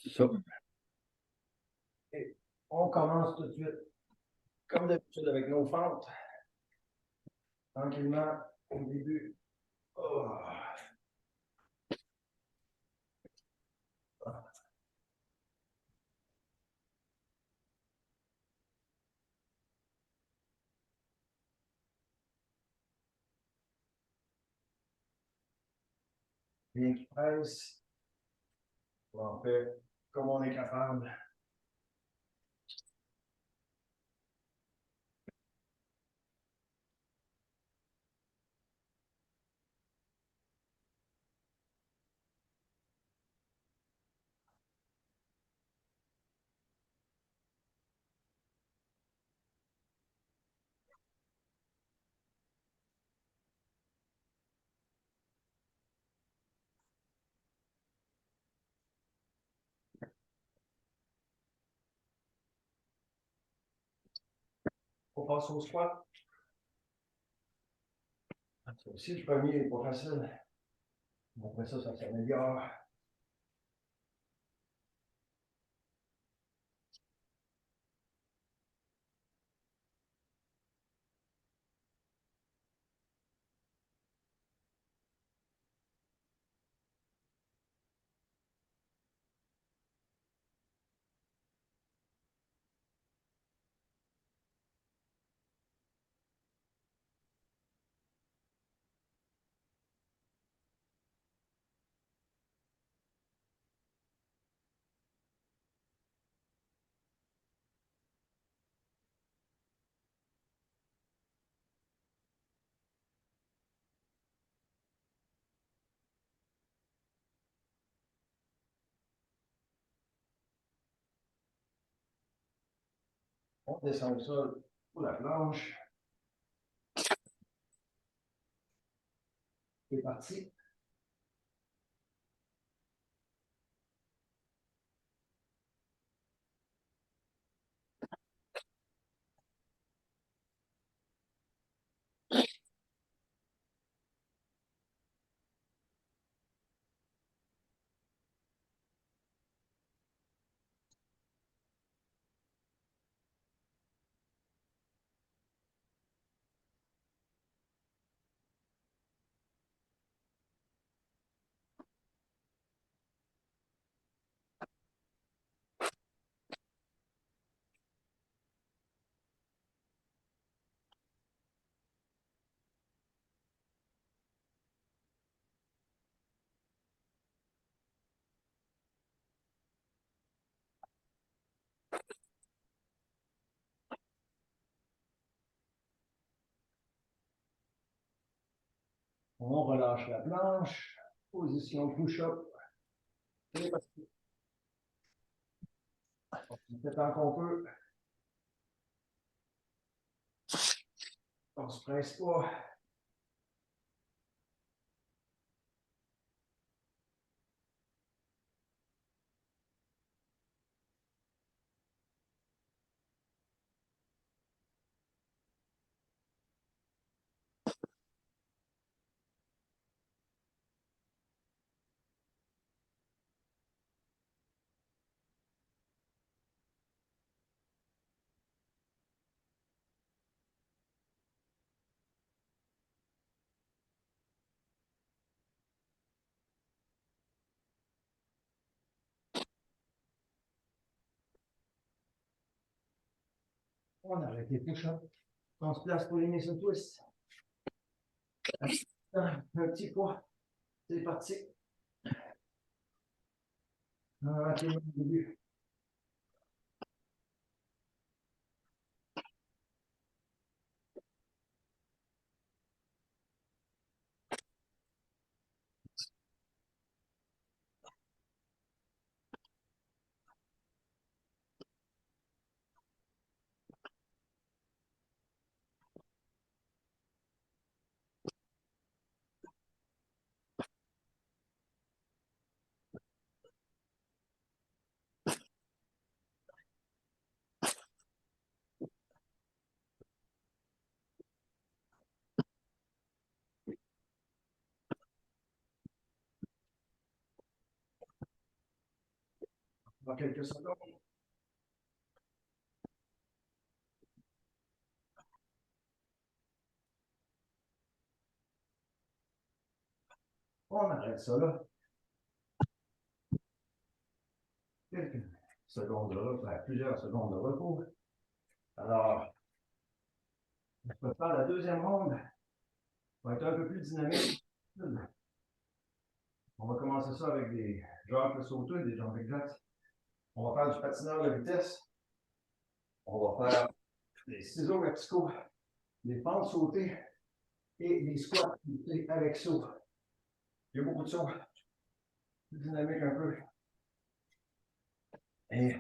Ça. Et on commence tout de suite, comme d'habitude, avec nos fentes. Tranquillement, au début. Oh. Bien qui presse. On fait comme on est capable. On passe au squat. Ça aussi, le premier n'est pas facile. Après ça, ça s'améliore. On descend au sol pour la planche. C'est parti. On relâche la planche. Position push-up. C'est parti. On fait tant qu'on peut. On ne se presse pas. On arrête les push-ups. On se place pour les muscle twists. Un petit poids. C'est parti. Tranquillement au début. Dans quelques secondes. On arrête ça là. Quelques secondes de repos, plusieurs secondes de repos. Alors, on peut faire la deuxième ronde. On va être un peu plus dynamique. On va commencer ça avec des jambes sauteuses, des jambes exactes. On va faire du patineur de vitesse. On va faire des ciseaux verticaux, des pentes sautées et des squats avec saut. Il y a beaucoup de sauts. Plus dynamique un peu. Et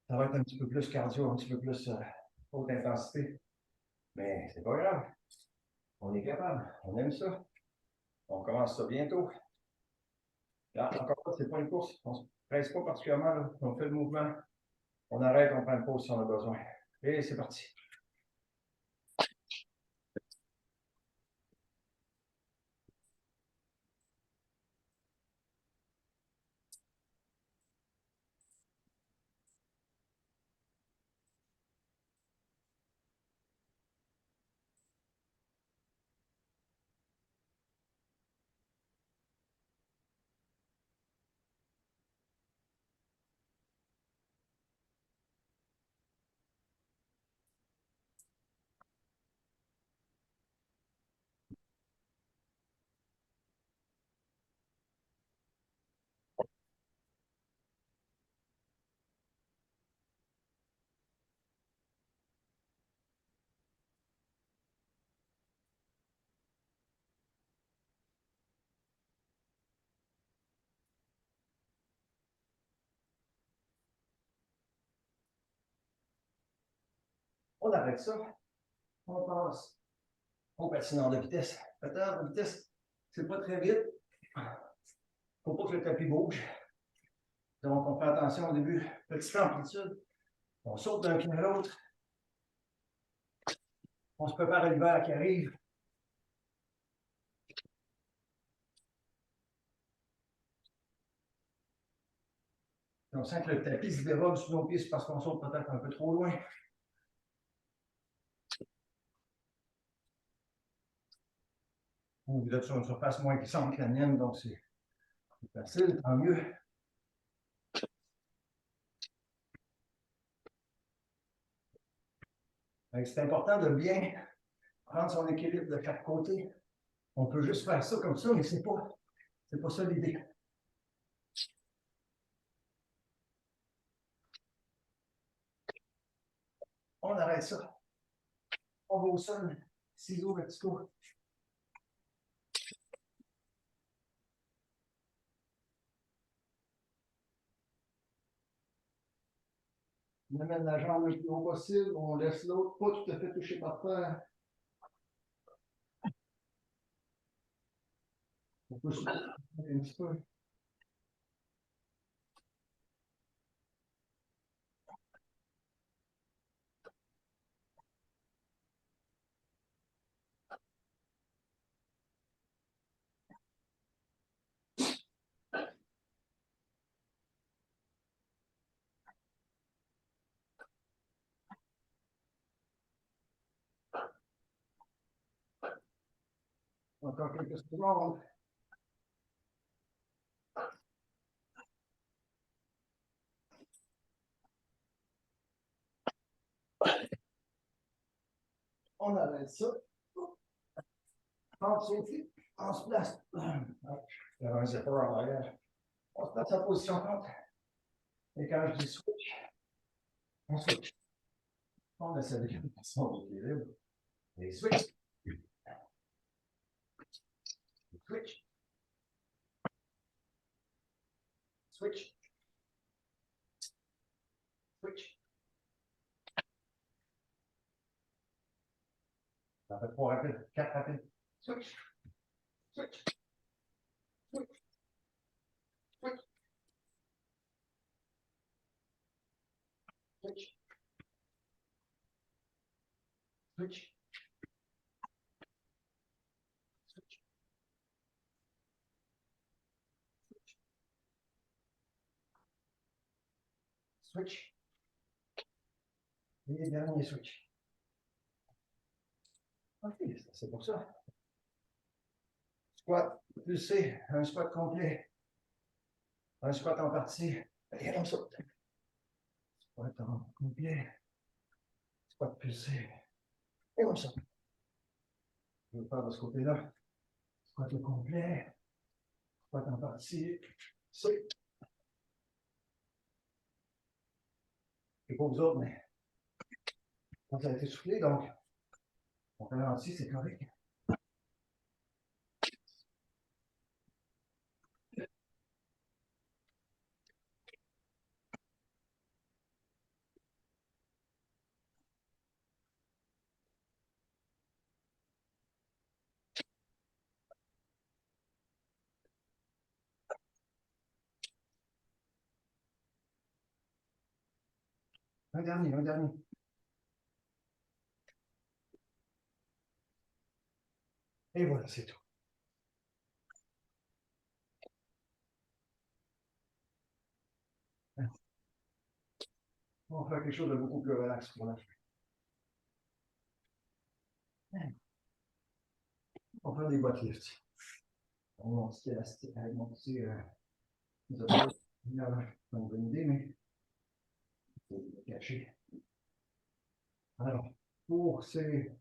ça va être un petit peu plus cardio, un petit peu plus haute intensité. Mais c'est pas grave. On est capable. On aime ça. On commence ça bientôt. Là, encore une fois, c'est pas une course. On ne se presse pas particulièrement. Là. On fait le mouvement. On arrête, on prend une pause si on a besoin. Et c'est parti. On arrête ça. On passe au patineur de vitesse. Patineur de vitesse, c'est pas très vite. Il ne faut pas que le tapis bouge. Donc, on fait attention au début. Petite amplitude. On saute d'un pied à l'autre. On se prépare à l'hiver qui arrive. Et on sent que le tapis se dérobe sous nos pieds, c'est parce qu'on saute peut-être un peu trop loin. Ou vous êtes sur une surface moins glissante que la mienne, donc c'est facile, tant mieux. C'est important de bien prendre son équilibre de chaque côté. On peut juste faire ça comme ça, mais c'est pas ça l'idée. On arrête ça. On va au sol. Ciseaux verticaux. On amène la jambe le plus haut possible. On laisse l'autre pas tout à fait toucher par terre. On peut se un petit peu. Encore quelques secondes. On arrête ça. On se fait. On se place. Il y a un zipper en arrière. On se place en position contre. Et quand je dis switch, on switch. On essaie de garder son équilibre. Et switch. Switch. Switch. Switch. Ça fait 3 rapides, 4 rapides. Switch. Switch. Switch. Switch. Switch. Switch. Switch. switch. Et dernier switch. Ok, c'est pour ça. Squat pulsé, un squat complet. Un squat en partie. Et comme ça. Squat en complet. Squat pulsé. Et comme ça. Je vais faire de ce côté-là. Squat au complet. Squat en partie. C'est. C'est pour vous autres, mais quand ça a été soufflé, donc on ralentit, c'est correct. Un dernier, un dernier. Et voilà, c'est tout. On va faire quelque chose de beaucoup plus relax pour la fin. On va faire des butt lifts. On va monter élastique avec mon petit une bonne idée, mais il faut le cacher. Alors, pour cette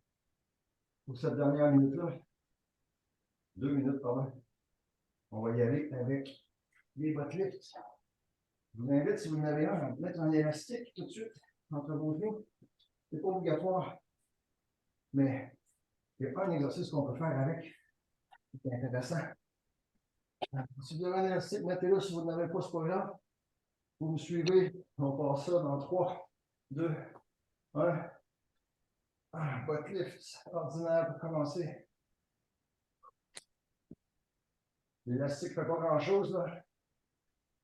dernière minute-là, 2 minutes, pardon, on va y aller avec les butt lifts. Je vous invite, si vous en avez un, à mettre un élastique tout de suite entre vos genoux. Ce n'est pas obligatoire, mais il y a un exercice qu'on peut faire avec. C'est intéressant. Si vous avez un élastique, mettez-le. Si vous n'en avez pas, ce pas grave. Vous me suivez. On passe ça dans 3, 2, 1. Butt lift ordinaire pour commencer. L'élastique ne fait pas grand-chose.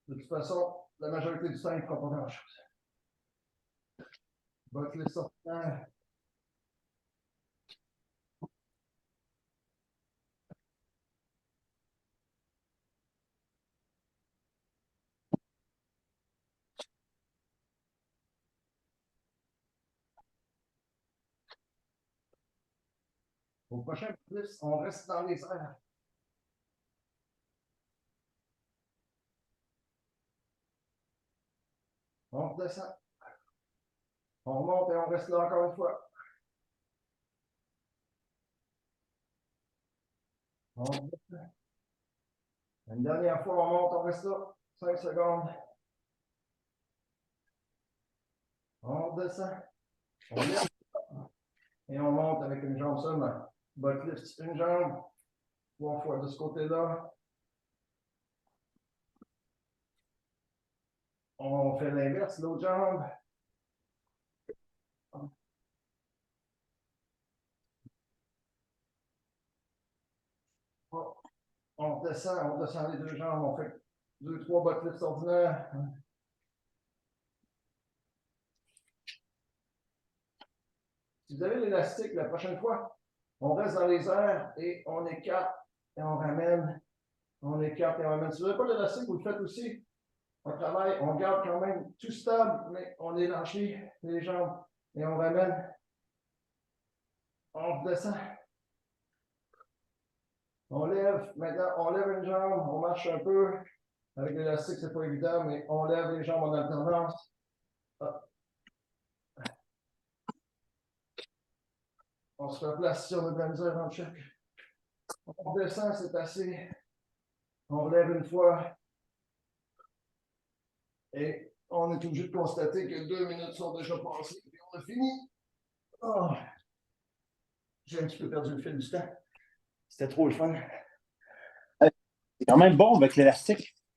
De toute façon, la majorité du temps, il ne fera pas grand-chose. Butt lift ordinaire. Au prochain butt lift, on reste dans les airs. On redescend. On monte et on reste là encore une fois. On redescend. Une dernière fois, on monte, on reste là. 5 secondes. On redescend. On lève. Et on monte avec une jambe seulement. Butt lift, une jambe. 3 fois de ce côté-là. On fait l'inverse, l'autre jambe. On descend les 2 jambes. On fait 2, 3 butt lifts ordinaires. Si vous avez l'élastique, la prochaine fois, on reste dans les airs et on écarte et on ramène. On écarte et on ramène. Si vous n'avez pas l'élastique, vous le faites aussi. On travaille, on garde quand même tout stable, mais on élargit les jambes et on ramène. On descend. On lève. Maintenant, on lève une jambe, on marche un peu. Avec l'élastique, ce n'est pas évident, mais on lève les jambes en alternance. On se replace si on a de la misère en check. On descend, c'est assez. On relève une fois. Et on est obligé de constater que 2 minutes sont déjà passées et on a fini. Oh. J'ai un petit peu perdu le fil du temps. C'était trop le fun. C'est quand même bon avec l'élastique.